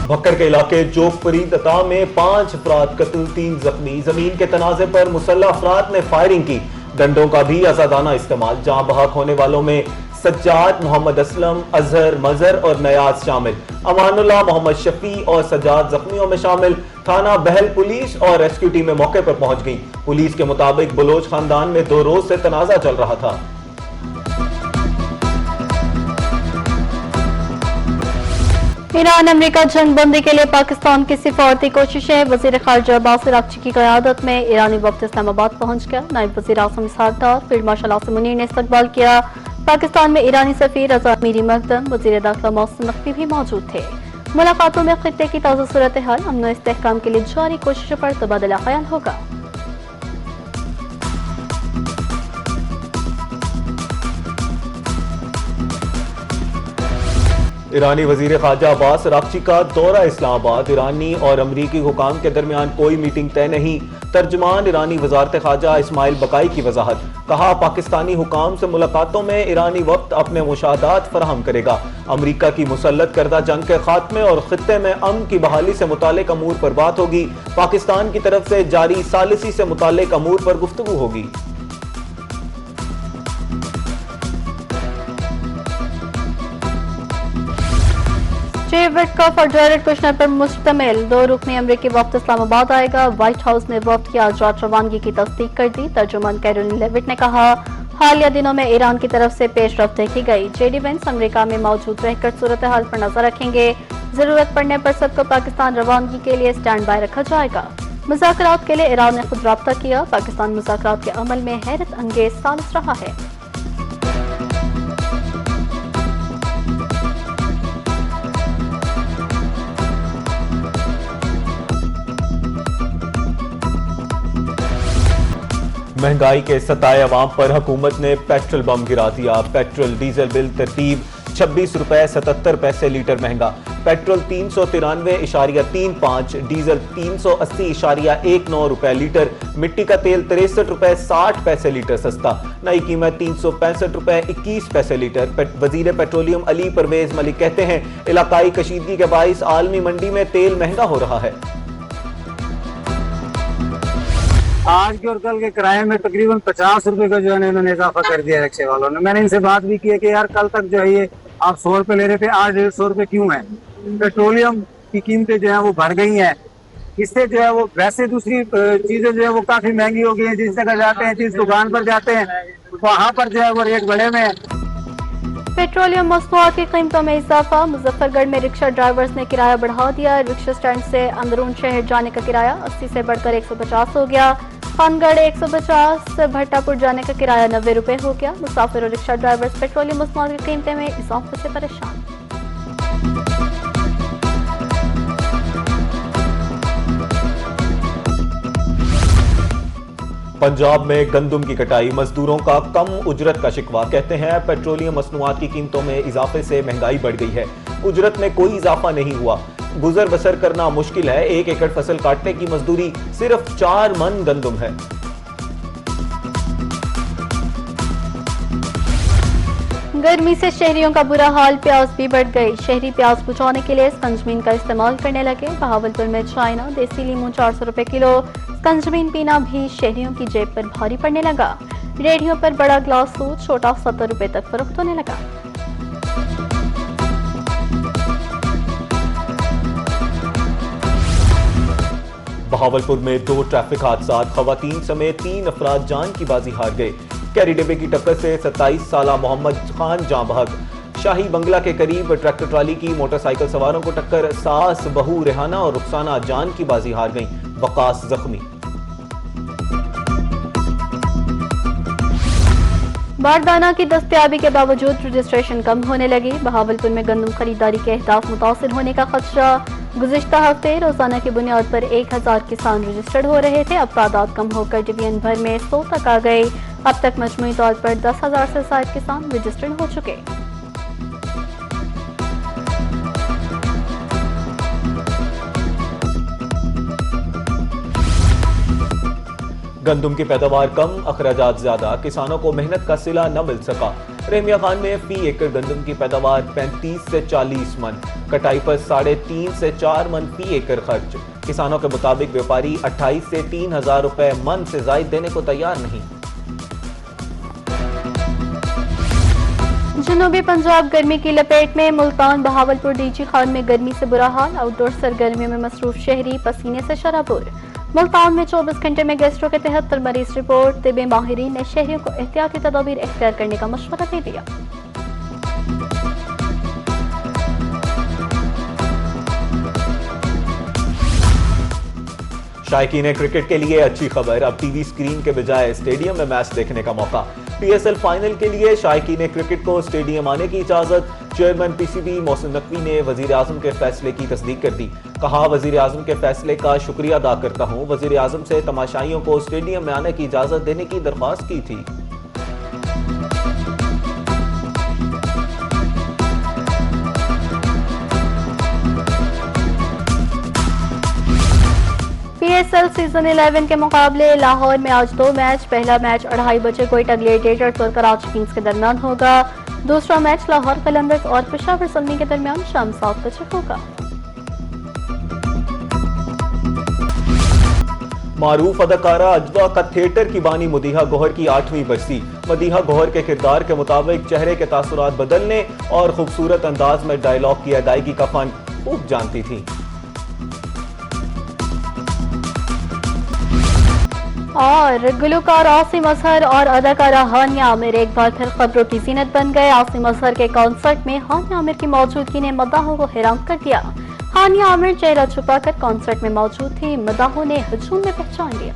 भक्कर के इलाके जोगपुरी दता में 5 अफराद कत्ल 3 जख्मी। जमीन के तनाजे पर मुसल्लह अफराद ने फायरिंग की। डंडों का भी आजादाना इस्तेमाल। जहां बहक होने वालों में सज्जाद, मोहम्मद असलम, अजहर, मजहर और नयाज शामिल। अमानुल्लाह, मोहम्मद शफी और सज्जाद जख्मियों में शामिल। थाना बहल पुलिस और रेस्क्यू टीमें मौके पर पहुंच गई। पुलिस के मुताबिक बलोच खानदान में 2 रोज से तनाजा चल रहा था। ईरान अमेरिका जंग बंदी के लिए पाकिस्तान की सिफारती कोशिशें। वजीर खारजा अब्बास अरागची की क़यादत में ईरानी वक्त इस्लामाबाद पहुंच गया। नायब वजीर आज़म इसहाक डार, फील्ड मार्शल आसिम मुनीर ने इस्तकबाल किया। पाकिस्तान में ईरानी सफीर रज़ा मीरी मकदम, वजीर दाखिला मोहसिन नकवी भी मौजूद थे। मुलाकातों में खित्ते की ताज़ा सूरत हाल, अमन व इस्तेहकाम के लिए जारी कोशिशों पर तबादला ख्याल होगा। ईरानी वजीर खारजा अब्बास अरागची का दौरा इस्लामाबाद। ईरानी और अमरीकी हुकाम के दरमियान कोई मीटिंग तय नहीं। तर्जुमान ईरानी वजारत खारजा इस्माइल बकाई की वजाहत। कहा, पाकिस्तानी हुकाम से मुलाकातों में ईरानी वक्त अपने मुशाहदात फराहम करेगा। अमरीका की मुसल्लत करदा जंग के खात्मे और खित्ते में अमन की बहाली से मुतालिक अमूर पर बात होगी। पाकिस्तान की तरफ से जारी सालिसी से मुतालिक अमूर पर गुफ्तगू होगी। चीफ विटकॉफ और जारेड कुशनर पर मुश्तमिल 2 रुकनी अमरीकी वक्त इस्लामाबाद आएगा। व्हाइट हाउस ने वक्त की आज रात रवानगी की तस्दीक कर दी। तर्जुमान कैरोलिन लेविट ने कहा, हालिया दिनों में ईरान की तरफ से पेशरफ्त देखी गई। जेडी वेंस अमरीका में मौजूद रहकर सूरत हाल पर नजर रखेंगे। जरूरत पड़ने पर सबको पाकिस्तान रवानगी के लिए स्टैंड बाय रखा जाएगा। मुज़ाकरात के लिए ईरान ने खुद राब्ता किया। पाकिस्तान मुज़ाकरात के अमल में हैरत अंगेज सालिस रहा है। महंगाई के सताए अवाम पर हुकूमत ने पेट्रोल बम गिरा दिया। पेट्रोल डीजल बिल तरतीब 26 रुपए 77 पैसे लीटर महंगा। पेट्रोल 393.35, डीजल 380.19 रुपए लीटर। मिट्टी का तेल 63 रुपए 60 पैसे लीटर सस्ता। नई कीमत 365 रुपए 21 पैसे लीटर। वजीर पेट्रोलियम अली परवेज मलिक कहते हैं, इलाकाई कशीदगी के बाइस आलमी मंडी में तेल महंगा हो रहा है। आज के और कल के किराए में तकरीबन 50 रुपए का जो है इन्होंने इजाफा कर दिया रिक्शे वालों ने। मैंने इनसे बात भी की है कि यार कल तक जो है ये आप 100 रुपए ले रहे थे, आज 150 रुपए क्यों है? पेट्रोलियम की कीमतें जो है वो बढ़ गई हैं। इससे जो है वो वैसे दूसरी चीजें जो है वो काफी महंगी हो गई हैं। जिस जगह जाते हैं, जिस दुकान पर जाते हैं, वहाँ पर जो है वो रेट बढ़े हुए हैं। पेट्रोलियम मसनूआत की कीमतों में इजाफा। मुजफ्फरगढ़ में रिक्शा ड्राइवर्स ने किराया बढ़ा दिया। रिक्शा स्टैंड से अंदरून शहर जाने का किराया 80 से बढ़कर 150 हो गया। खानगढ़ 150, भट्टापुर जाने का किराया 90 रुपए हो गया। मुसाफिर और रिक्शा ड्राइवर्स पेट्रोलियम मसनूआत की कीमतें में इजाफे से परेशान। पंजाब में गंदम की कटाई। मजदूरों का कम उजरत का शिकवा। कहते हैं, पेट्रोलियम मसनूआत की कीमतों में इजाफे से महंगाई बढ़ गई है। उजरत में कोई इजाफा नहीं हुआ। गुजर बसर करना मुश्किल है। 1 एकड़ फसल काटने की मजदूरी सिर्फ 4 मन गंदम है। गर्मी से शहरियों का बुरा हाल। प्यास भी बढ़ गई। शहरी प्यास बुझाने के लिए स्कंजमीन का इस्तेमाल करने लगे। बहावलपुर में चाइना देसी लीमू 400 रुपए किलो। स्कंजमीन पीना भी शहरियों की जेब पर भारी पड़ने लगा। रेडियो पर बड़ा ग्लास दूध छोटा 70 रुपए तक फरोख्त होने लगा। बहावलपुर में 2 ट्रैफिक हादसा। खवातीन समेत 3 अफराद जान की बाजी हार गए। कैरी डिब्बे की टक्कर से 27 साला मोहम्मद खान जाँ बहक। शाही बंगला के करीब ट्रैक्टर ट्राली की मोटरसाइकिल सवारों को टक्कर। सास, बहू रेहाना और रुखसाना जान की बाजी हार गईं। वकास जख्मी। बारदाना की दस्तयाबी के बावजूद रजिस्ट्रेशन कम होने लगी। बहावलपुर में गंदम खरीदारी के अहदाफ मुतासिर होने का खदशा। गुज़िश्ता हफ्ते रोजाना की बुनियाद पर 1000 किसान रजिस्टर्ड हो रहे थे। अब तादाद कम होकर डिवीजन भर में 100 तक आ गई। अब तक मजमूई तौर पर 10,000 से ज्यादा किसान रजिस्टर्ड हो चुके। गंदम की पैदावार कम, अखराजात ज्यादा। किसानों को मेहनत का सिला न मिल सका। रहमिया खान में फी एकड़ गंदम की पैदावार 35 से 40 मन, कटाई पर 3.5 से 4 मन फी एकड़ खर्च। किसानों के मुताबिक व्यापारी 28 से 3,000 रुपए मन से जायद देने को तैयार नहीं। जनूबी पंजाब गर्मी की लपेट में, मुल्तान, बहावलपुर, डीजी खान में गर्मी से बुरा हाल, आउटडोर सरगर्मियों में मसरूफ शहरी पसीने से शराबुर। मुल्तान में 24 घंटे में गैस्ट्रो के 73 मरीज रिपोर्ट। तिब्बी माहिरीन ने शहरियों को एहतियाती तदाबीर इख्तियार करने का मशवरा दे दिया। शायकीन क्रिकेट के लिए अच्छी खबर, अब टीवी स्क्रीन के बजाय स्टेडियम में मैच देखने का मौका। पीएसएल फाइनल के लिए शायकीन क्रिकेट को स्टेडियम आने की इजाजत। चेयरमैन पीसीबी मोहसिन नकवी ने वजीर आजम के फैसले की तस्दीक कर दी। कहा, वजीर आजम के फैसले का शुक्रिया अदा करता हूं। वजीर आजम से तमाशाइयों को स्टेडियम में आने की इजाजत देने की दरख्वास्त की थी। पीएसएल सीजन 11 के मुकाबले लाहौर में आज 2 मैच। पहला मैच 2:30 बजे क्वेटा ग्लेडिएटर्स और कराची किंग्स के दरमियान होगा। दूसरा मैच लाहौर कलंदर्स और पेशावर सल्मी के दरमियान शाम 7 बजे होगा। मारूफ अदाकारा अजवा का थिएटर की बानी मदीहा गौहर की 8वीं बरसी। मदीहा गौहर के किरदार के मुताबिक चेहरे के तासुरात बदलने और खूबसूरत अंदाज में डायलॉग की अदायगी का फन खूब जानती थी। और गुलकार आसिम अजहर और अदाकारा हानिया आमिर एक बार फिर खबरों की जीनत बन गए। आसिम अजहर के कॉन्सर्ट में हानिया आमिर की मौजूदगी ने मदाहों को हैरान कर दिया। हानिया आमिर चेहरा छुपाकर कॉन्सर्ट में मौजूद थी, मदाहों ने हजूम में पहचान लिया।